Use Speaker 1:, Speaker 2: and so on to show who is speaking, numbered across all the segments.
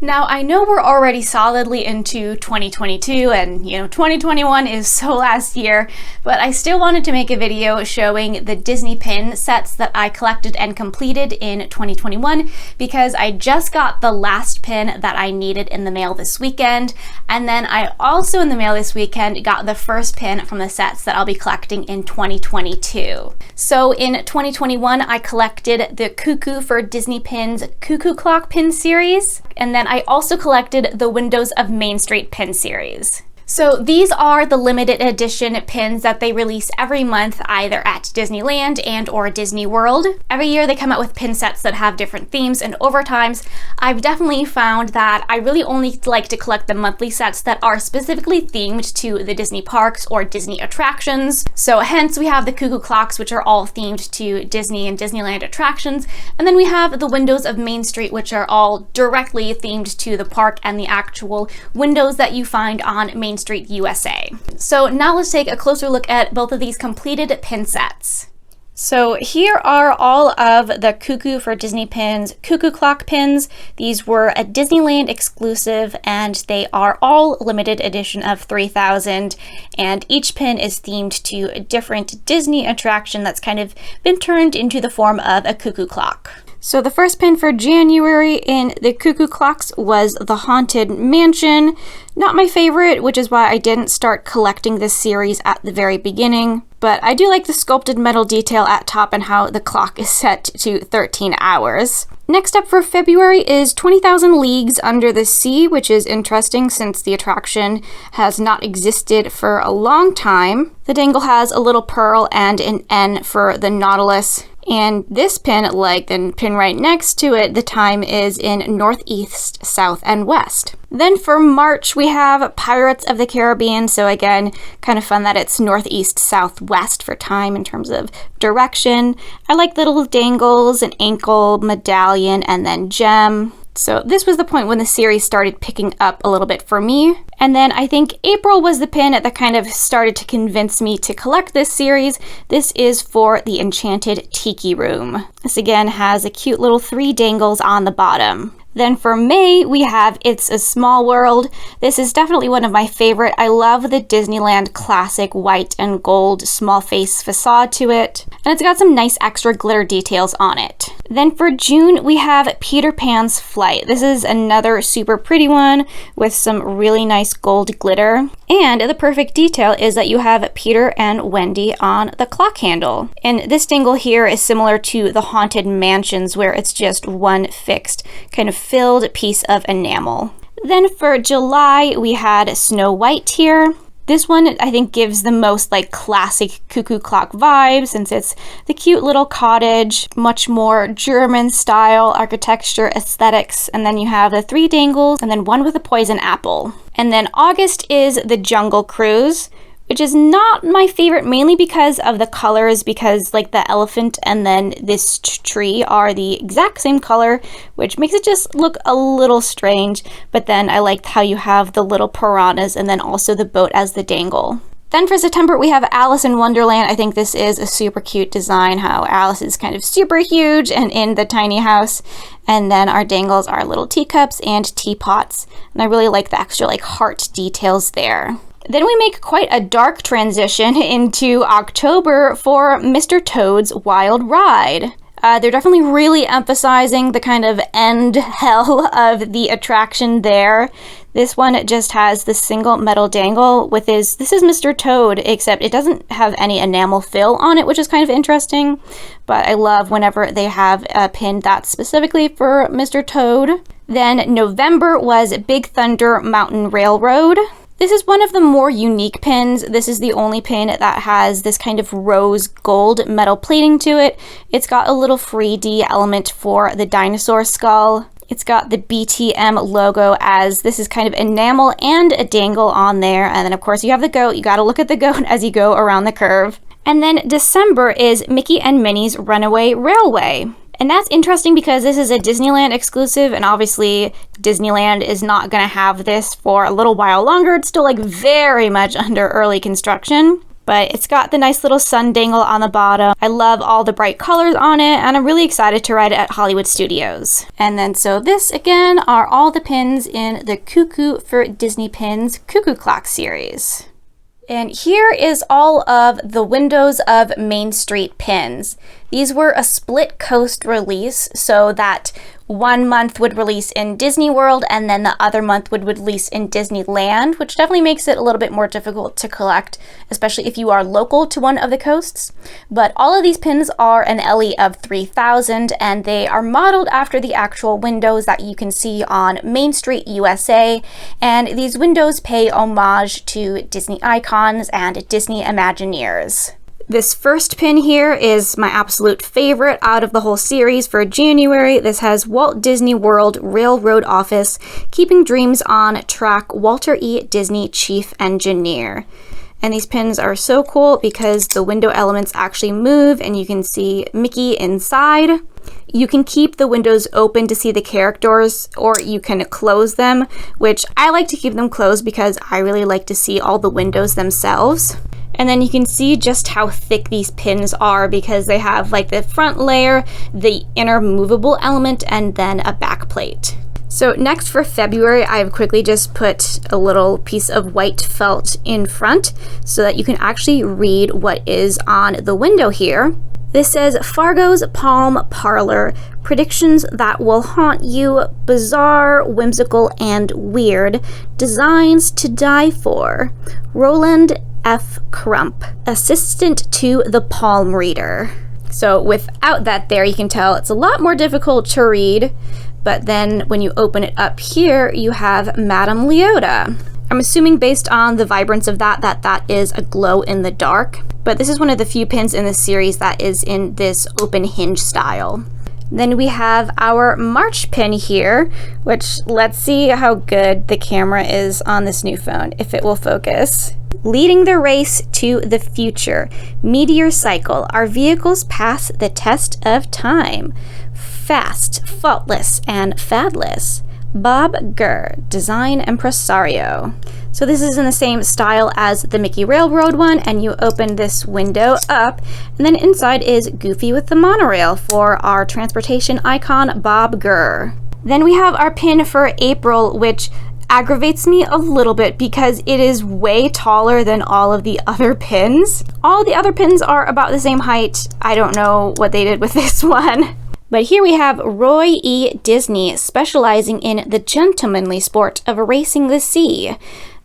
Speaker 1: Now, I know we're already solidly into 2022 and, 2021 is so last year, but I still wanted to make a video showing the Disney pin sets that I collected and completed in 2021 because I just got the last pin that I needed in the mail this weekend, and then I also in the mail this weekend got the first pin from the sets that I'll be collecting in 2022. So in 2021, I collected the Cuckoo for Disney Pins Cuckoo Clock pin series, and then I also collected the Windows of Main Street pin series. So these are the limited edition pins that they release every month either at Disneyland and or Disney World. Every year they come out with pin sets that have different themes, and over times I've definitely found that I really only like to collect the monthly sets that are specifically themed to the Disney parks or Disney attractions. So hence we have the Cuckoo Clocks, which are all themed to Disney and Disneyland attractions, and then we have the Windows of Main Street, which are all directly themed to the park and the actual windows that you find on Main Street, USA. So now let's take a closer look at both of these completed pin sets. So here are all of the Cuckoo for Disney Pins Cuckoo Clock pins. These were a Disneyland exclusive and they are all limited edition of 3,000, and each pin is themed to a different Disney attraction that's kind of been turned into the form of a cuckoo clock. So the first pin for January in the Cuckoo Clocks was the Haunted Mansion. Not my favorite, which is why I didn't start collecting this series at the very beginning. But I do like the sculpted metal detail at top and how the clock is set to 13 hours. Next up for February is 20,000 Leagues Under the Sea, which is interesting since the attraction has not existed for a long time. The dangle has a little pearl and an N for the Nautilus. And this pin, like the pin right next to it, the time is in northeast, south, and west. Then for March, we have Pirates of the Caribbean. So again, kind of fun that it's northeast, southwest for time in terms of direction. I like the little dangles, an ankle, medallion, and then gem. So this was the point when the series started picking up a little bit for me. And then I think April was the pin that kind of started to convince me to collect this series. This is for the Enchanted Tiki Room. This again has a cute little 3 dangles on the bottom. Then for May, we have It's a Small World. This is definitely one of my favorite. I love the Disneyland classic white and gold small face facade to it. And it's got some nice extra glitter details on it. Then for June, we have Peter Pan's Flight. This is another super pretty one with some really nice gold glitter. And the perfect detail is that you have Peter and Wendy on the clock handle. And this dangle here is similar to the Haunted Mansions, where it's just one fixed kind of filled piece of enamel. Then for July, we had Snow White here. This one I think gives the most like classic cuckoo clock vibes since it's the cute little cottage, much more German style architecture aesthetics, and then you have the 3 dangles and then one with a poison apple. And then August is the Jungle Cruise, which is not my favorite mainly because of the colors, because like the elephant and then this tree are the exact same color, which makes it just look a little strange. But then I liked how you have the little piranhas and then also the boat as the dangle. Then for September, we have Alice in Wonderland. I think this is a super cute design, how Alice is kind of super huge and in the tiny house. And then our dangles are little teacups and teapots. And I really like the extra like heart details there. Then we make quite a dark transition into October for Mr. Toad's Wild Ride. They're definitely really emphasizing the kind of end hell of the attraction there. This one just has the single metal dangle with this is Mr. Toad, except it doesn't have any enamel fill on it, which is kind of interesting. But I love whenever they have a pin that's specifically for Mr. Toad. Then November was Big Thunder Mountain Railroad. This is one of the more unique pins. This is the only pin that has this kind of rose gold metal plating to it. It's got a little 3D element for the dinosaur skull. It's got the BTM logo as this is kind of enamel and a dangle on there. And then of course you have the goat. You gotta look at the goat as you go around the curve. And then December is Mickey and Minnie's Runaway Railway. And that's interesting because this is a Disneyland exclusive, and obviously Disneyland is not going to have this for a little while longer. It's still like very much under early construction. but it's got the nice little sun dangle on the bottom. I love all the bright colors on it, and I'm really excited to ride it at Hollywood Studios. And then so this again are all the pins in the Cuckoo for Disney Pins Cuckoo Clock series. And here is all of the Windows of Main Street pins. These were a split coast release, so that 1 month would release in Disney World and then the other month would release in Disneyland, which definitely makes it a little bit more difficult to collect, especially if you are local to one of the coasts. But all of these pins are an LE of 3000, and they are modeled after the actual windows that you can see on Main Street, USA, and these windows pay homage to Disney icons and Disney Imagineers. This first pin here is my absolute favorite out of the whole series for January. This has Walt Disney World Railroad Office, Keeping Dreams on Track, Walter E. Disney Chief Engineer. And these pins are so cool because the window elements actually move and you can see Mickey inside. You can keep the windows open to see the characters, or you can close them, which I like to keep them closed because I really like to see all the windows themselves. And then you can see just how thick these pins are because they have like the front layer, the inner movable element, and then a back plate. So next for February, I've quickly just put a little piece of white felt in front so that you can actually read what is on the window here. This says, Fargo's Palm Parlor, predictions that will haunt you, bizarre, whimsical, and weird, designs to die for. Roland F. Crump, assistant to the palm reader. So without that there, you can tell it's a lot more difficult to read, but then when you open it up here, you have Madame Leota. I'm assuming based on the vibrance of that is a glow in the dark, but this is one of the few pins in the series that is in this open hinge style. Then we have our March pin here, which let's see how good the camera is on this new phone, if it will focus. Leading the race to the future. Meteor cycle. Our vehicles pass the test of time. Fast, faultless, and fadless. Bob Gurr, design impresario. So this is in the same style as the Mickey Railroad one, and you open this window up, and then inside is Goofy with the monorail for our transportation icon, Bob Gurr. Then we have our pin for April, which aggravates me a little bit because it is way taller than all of the other pins. All the other pins are about the same height. I don't know what they did with this one. But here we have Roy E. Disney, specializing in the gentlemanly sport of racing the sea.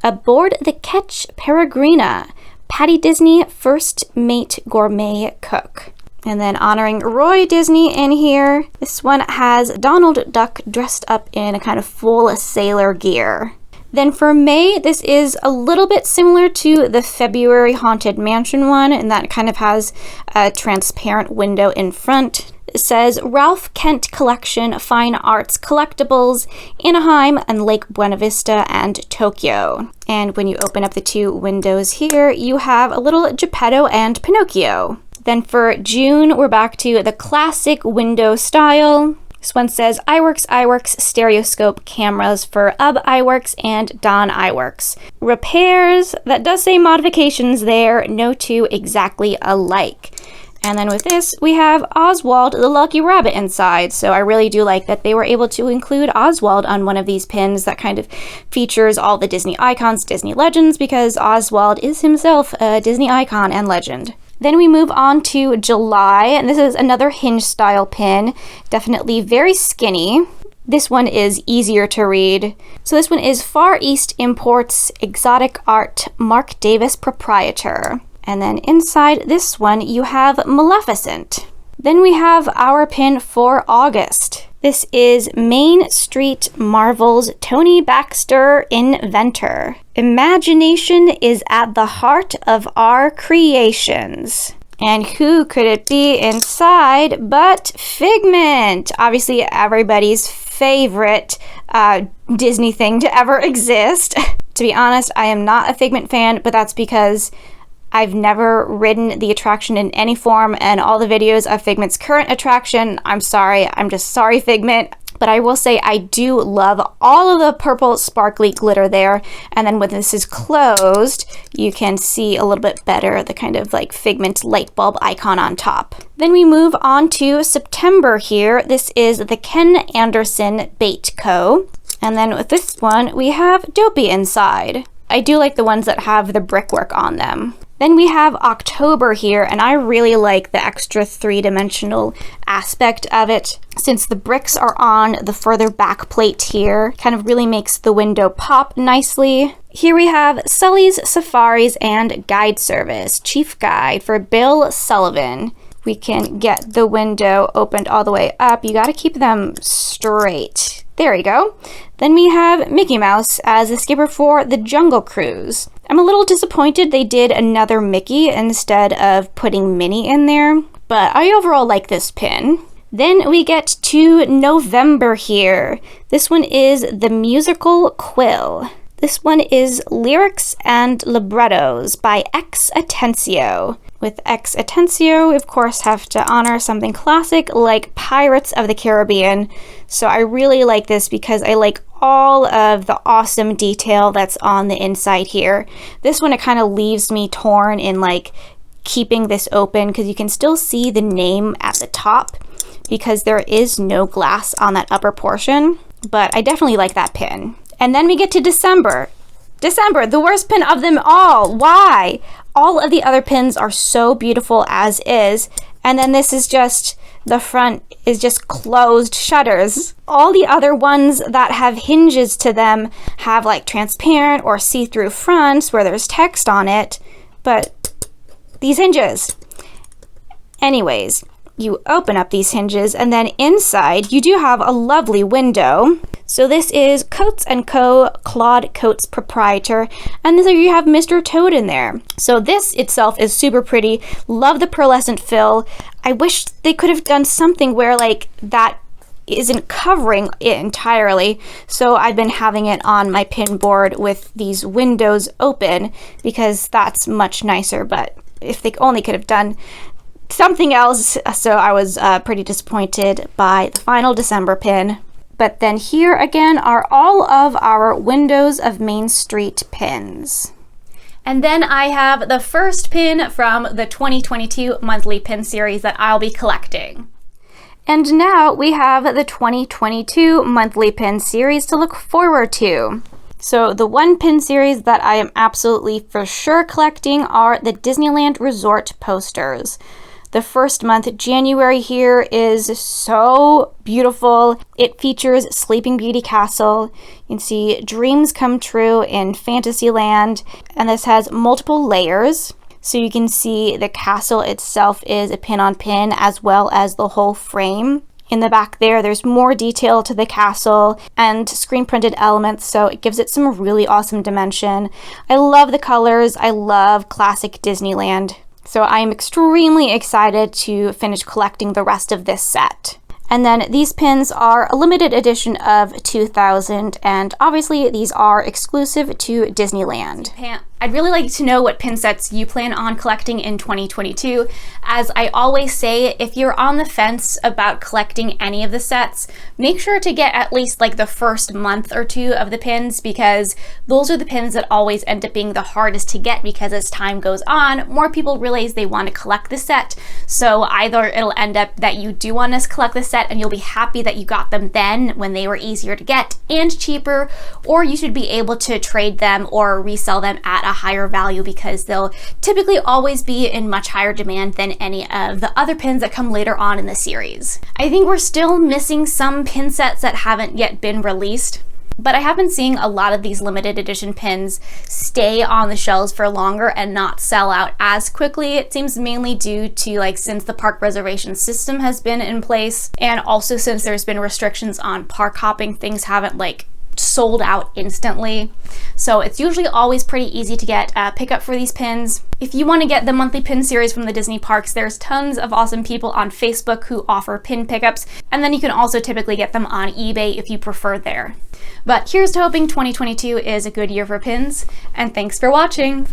Speaker 1: Aboard the Ketch Peregrina, Patty Disney, first mate gourmet cook. And then honoring Roy Disney in here, this one has Donald Duck dressed up in a kind of full sailor gear. Then for May, this is a little bit similar to the February Haunted Mansion one, and that kind of has a transparent window in front. It says Ralph Kent Collection, Fine Arts Collectibles, Anaheim and Lake Buena Vista and Tokyo. And when you open up the two windows here, you have a little Geppetto and Pinocchio. Then for June, we're back to the classic window style. This one says iWorks stereoscope cameras for UB iWorks and Don iWorks. Repairs, that does say modifications there, no two exactly alike. And then with this, we have Oswald the Lucky Rabbit inside. So I really do like that they were able to include Oswald on one of these pins that kind of features all the Disney icons, Disney legends, because Oswald is himself a Disney icon and legend. Then we move on to July, and this is another hinge style pin, definitely very skinny. This one is easier to read. So this one is Far East Imports, Exotic Art, Mark Davis Proprietor. And then inside this one, you have Maleficent. Then we have our pin for August. This is Main Street Marvel's Tony Baxter Inventor. Imagination is at the heart of our creations. And who could it be inside but Figment? Obviously everybody's favorite Disney thing to ever exist. To be honest, I am not a Figment fan, but that's because I've never ridden the attraction in any form, and all the videos of Figment's current attraction, I'm sorry, I'm just sorry, Figment. But I will say I do love all of the purple sparkly glitter there. And then when this is closed, you can see a little bit better the kind of like figment light bulb icon on top. Then we move on to September here. This is the Ken Anderson Bait Co. And then with this one, we have Dopey inside. I do like the ones that have the brickwork on them. Then we have October here, and I really like the extra three-dimensional aspect of it. Since the bricks are on the further back plate here, kind of really makes the window pop nicely. Here we have Sully's Safaris and Guide Service, Chief Guide for Bill Sullivan. We can get the window opened all the way up. You gotta keep them straight. There we go. Then we have Mickey Mouse as the skipper for the Jungle Cruise. I'm a little disappointed they did another Mickey instead of putting Minnie in there, but I overall like this pin. Then we get to November here. This one is the Musical Quill. This one is Lyrics and Librettos by Ex Atencio. With Ex Atencio, we of course have to honor something classic like Pirates of the Caribbean. So I really like this because I like all of the awesome detail that's on the inside here. This one, it kind of leaves me torn in like keeping this open because you can still see the name at the top because there is no glass on that upper portion. But I definitely like that pin. And then we get to December. December, the worst pin of them all. Why? All of the other pins are so beautiful as is. And then this is just, the front is just closed shutters. All the other ones that have hinges to them have like transparent or see-through fronts where there's text on it. But these hinges. Anyways, you open up these hinges and then inside you do have a lovely window. So this is Coats & Co. Claude Coats Proprietor, and then you have Mr. Toad in there. So this itself is super pretty. Love the pearlescent fill. I wish they could have done something where like that isn't covering it entirely. So I've been having it on my pin board with these windows open because that's much nicer, but if they only could have done something else. So I was pretty disappointed by the final December pin. But then here again are all of our Windows of Main Street pins. And then I have the first pin from the 2022 monthly pin series that I'll be collecting. And now we have the 2022 monthly pin series to look forward to. So the one pin series that I am absolutely for sure collecting are the Disneyland Resort posters. The first month, January here, is so beautiful. It features Sleeping Beauty Castle. You can see dreams come true in Fantasyland, and this has multiple layers. So you can see the castle itself is a pin-on-pin as well as the whole frame. In the back there's more detail to the castle and screen printed elements, so it gives it some really awesome dimension. I love the colors. I love classic Disneyland. So I'm extremely excited to finish collecting the rest of this set. And then these pins are a limited edition of 2000, and obviously these are exclusive to Disneyland. I'd really like to know what pin sets you plan on collecting in 2022. As I always say, if you're on the fence about collecting any of the sets, make sure to get at least like the first month or two of the pins, because those are the pins that always end up being the hardest to get, because as time goes on, more people realize they want to collect the set. So either it'll end up that you do want to collect the set and you'll be happy that you got them then when they were easier to get and cheaper, or you should be able to trade them or resell them at a higher value because they'll typically always be in much higher demand than any of the other pins that come later on in the series. I think we're still missing some pin sets that haven't yet been released, but I have been seeing a lot of these limited edition pins stay on the shelves for longer and not sell out as quickly. It seems mainly due to since the park reservation system has been in place, and also since there's been restrictions on park hopping, things haven't sold out instantly. So it's usually always pretty easy to get a pickup for these pins. If you want to get the monthly pin series from the Disney parks, there's tons of awesome people on Facebook who offer pin pickups, and then you can also typically get them on eBay if you prefer there. But here's to hoping 2022 is a good year for pins, and thanks for watching!